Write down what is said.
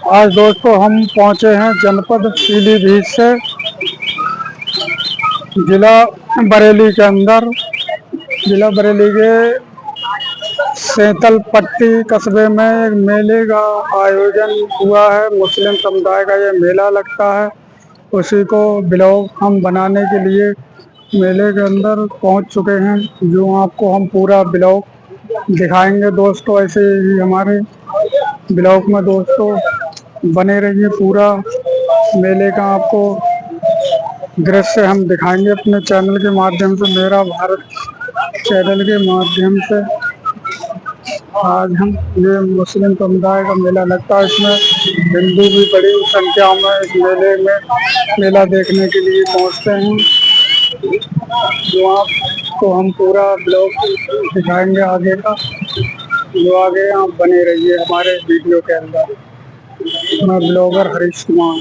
आज दोस्तों हम पहुंचे हैं जनपद पीलीभीत से जिला बरेली के अंदर। जिला बरेली के सैतल पट्टी कस्बे में एक मेले का आयोजन हुआ है। मुस्लिम समुदाय का ये मेला लगता है, उसी को ब्लॉग हम बनाने के लिए मेले के अंदर पहुंच चुके हैं, जो आपको हम पूरा ब्लॉग दिखाएंगे दोस्तों। ऐसे ही हमारे ब्लॉग में दोस्तों बने रहिए, पूरा मेले का आपको दृश्य हम दिखाएंगे अपने चैनल के माध्यम से, मेरा भारत चैनल के माध्यम से। आज हम ये मुस्लिम समुदाय का मेला लगता है, इसमें हिंदू भी बड़ी संख्या में इस मेले में मेला देखने के लिए पहुंचते हैं, जो आपको हम पूरा ब्लॉग दिखाएंगे आगे का। जो आगे आप बने रहिए हमारे वीडियो के अंदर। मैं ब्लॉगर हरीश कुमार।